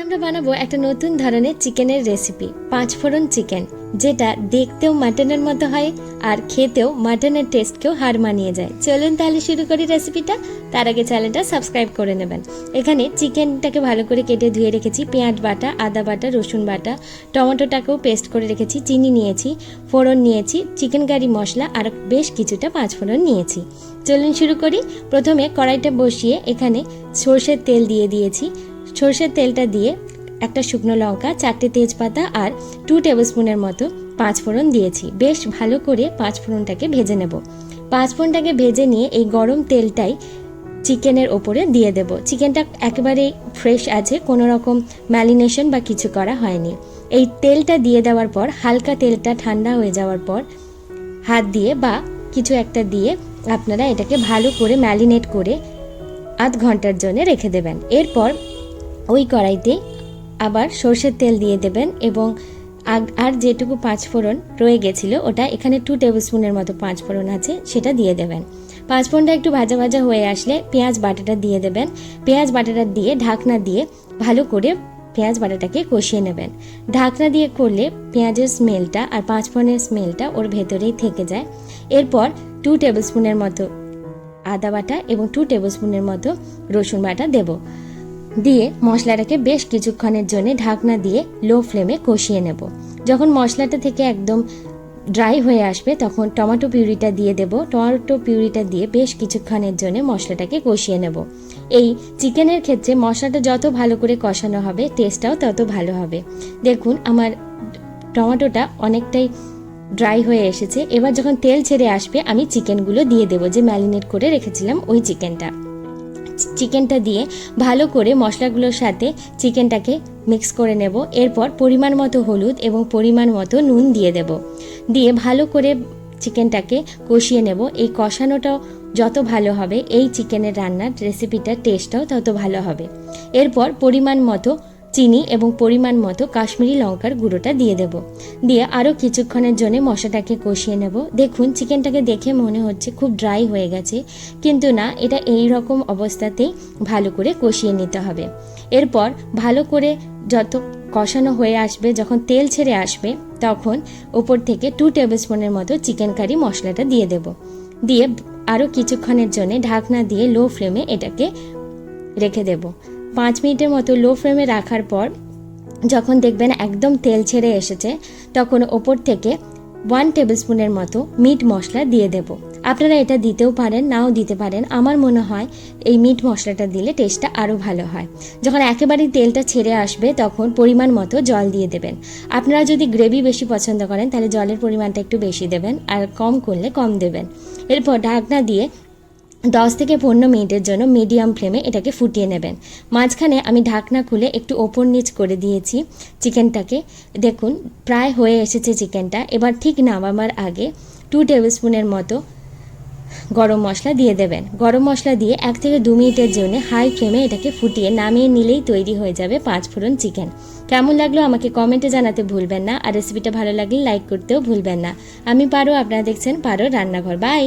আমরা বানাবো একটা নতুন ধরনের চিকেনের রেসিপি, 5 ফোড়ন চিকেন, যেটা দেখতেও মাটনের মতো হয় আর খেতেও মাটনের টেস্টকেও হার মানিয়ে যায়। চলুন তাহলে শুরু করি রেসিপিটা। তার আগে চ্যানেলটা সাবস্ক্রাইব করে নেবেন। এখানে চিকেনটাকে ভালো করে কেটে ধুয়ে রেখেছি, পেঁয়াজ বাটা, আদা বাটা, রসুন বাটা, টমেটোটাকেও পেস্ট করে রেখেছি, চিনি নিয়েছি, ফোড়ন নিয়েছি, চিকেন কারি মশলা আর বেশ কিছুটা 5 ফোড়ন নিয়েছি। চলুন শুরু করি। প্রথমে কড়াইটা বসিয়ে এখানে সরষের তেল দিয়ে দিয়েছি। সরষের তেলটা দিয়ে একটা শুকনো লঙ্কা, 4টে তেজপাতা আর 2 টেবিলস্পুনের মতো 5 ফোড়ন দিয়েছি। বেশ ভালো করে 5 ফোড়নটাকে ভেজে নেব। 5 ফোড়নটাকে ভেজে নিয়ে এই গরম তেলটাই চিকেনের ওপরে দিয়ে দেব। চিকেনটা একেবারেই ফ্রেশ আছে, কোনো রকম ম্যারিনেশন বা কিছু করা হয়নি। এই তেলটা দিয়ে দেওয়ার পর হালকা তেলটা ঠান্ডা হয়ে যাওয়ার পর হাত দিয়ে বা কিছু একটা দিয়ে আপনারা এটাকে ভালো করে ম্যারিনেট করে আধ ঘন্টার জন্য রেখে দেবেন। এরপর ওই কড়াইতে আবার সরষের তেল দিয়ে দেবেন এবং আর যেটুকু 5 ফোড়ন রয়ে গেছিলো ওটা এখানে 2 টেবিলস্পুনের মতো 5 ফোড়ন আছে, সেটা দিয়ে দেবেন। 5 ফোড়নটা একটু ভাজা ভাজা হয়ে আসলে পেঁয়াজ বাটাটা দিয়ে দেবেন। পেঁয়াজ বাটাটা দিয়ে ঢাকনা দিয়ে ভালো করে পেঁয়াজ বাটাটাকে কষিয়ে নেবেন। ঢাকনা দিয়ে করলে পেঁয়াজের স্মেলটা আর 5 ফোড়নের স্মেলটা ওর ভেতরেই থেকে যায়। এরপর 2 টেবিলস্পুনের মতো আদা বাটা এবং 2 টেবিলস্পুনের মতো রসুন বাটা দেব। দিয়ে মশলাটাকে বেশ কিছুক্ষণের জন্য ঢাকনা দিয়ে লো ফ্লেমে কষিয়ে নেব। যখন মশলাটা থেকে একদম ড্রাই হয়ে আসবে তখন টমেটো পিউরিটা দিয়ে দেব। টমেটো পিউরিটা দিয়ে বেশ কিছুক্ষণের জন্য মশলাটাকে কষিয়ে নেব। এই চিকেনের ক্ষেত্রে মশলাটা যত ভালো করে কষানো হবে টেস্টটাও তত ভালো হবে। দেখুন আমার টমেটোটা অনেকটাই ড্রাই হয়ে এসেছে। এবার যখন তেল ছেড়ে আসবে আমি চিকেনগুলো দিয়ে দেব, যে ম্যারিনেট করে রেখেছিলাম ওই চিকেনটা দিয়ে ভালো করে মশলাগুলোর সাথে চিকেনটাকে মিক্স করে নেব। এরপর পরিমাণ মতো হলুদ এবং পরিমাণ মতো নুন দিয়ে দেব। দিয়ে ভালো করে চিকেনটাকে কষিয়ে নেব। এই কষানোটাও যত ভালো হবে এই চিকেনের রান্নার রেসিপিটার টেস্টটাও তত ভালো হবে। এরপর পরিমাণ মতো চিনি এবং পরিমাণ মতো কাশ্মীরি লঙ্কার গুঁড়োটা দিয়ে দেব। দিয়ে আরও কিছুক্ষণের জন্য মশলাটাকে কষিয়ে নেব। দেখুন চিকেনটাকে দেখে মনে হচ্ছে খুব ড্রাই হয়ে গেছে, কিন্তু না, এটা এই রকম অবস্থাতেই ভালো করে কষিয়ে নিতে হবে। এরপর ভালো করে যত কষানো হয়ে আসবে, যখন তেল ছেড়ে আসবে তখন ওপর থেকে 2 টেবিলস্পুনের মতো চিকেন কারি মশলাটা দিয়ে দেব। দিয়ে আরও কিছুক্ষণের জন্য ঢাকনা দিয়ে লো ফ্লেমে এটাকে রেখে দেব। 5 মিনিটের মতো লো ফ্লেমে রাখার পর যখন দেখবেন একদম তেল ছেড়ে এসেছে তখন ওপর থেকে 1 টেবিলস্পুনের মতো মিট মশলা দিয়ে দেব। আপনারা এটা দিতেও পারেন, নাও দিতে পারেন। আমার মনে হয় এই মিট মশলাটা দিলে টেস্টটা আরও ভালো হয়। যখন একেবারেই তেলটা ছেড়ে আসবে তখন পরিমাণ মতো জল দিয়ে দেবেন। আপনারা যদি গ্রেভি বেশি পছন্দ করেন তাহলে জলের পরিমাণটা একটু বেশি দেবেন, আর কম করলে কম দেবেন। এরপর ঢাকনা দিয়ে 10 থেকে 15 মিনিটের জন্য মিডিয়াম ফ্লেমে এটাকে ফুটিয়ে নেবেন। মাঝখানে আমি ঢাকনা খুলে একটু ওপর নিচ করে দিয়েছি চিকেনটাকে। দেখুন প্রায় হয়ে এসেছে চিকেনটা। এবার ঠিক নামাবার আগে 2 টেবিলস্পুনের মতো গরম মশলা দিয়ে দেবেন। গরম মশলা দিয়ে 1 থেকে 2 মিনিটের জন্য হাই ফ্লেমে এটাকে ফুটিয়ে নামিয়ে নিলেই তৈরি হয়ে যাবে 5 ফোড়ন চিকেন। কেমন লাগলো আমাকে কমেন্টে জানাতে ভুলবেন না, আর রেসিপিটা ভালো লাগলে লাইক করতেও ভুলবেন না। আমি পারো, আপনারা দেখছেন পারো রান্নাঘর। বাই।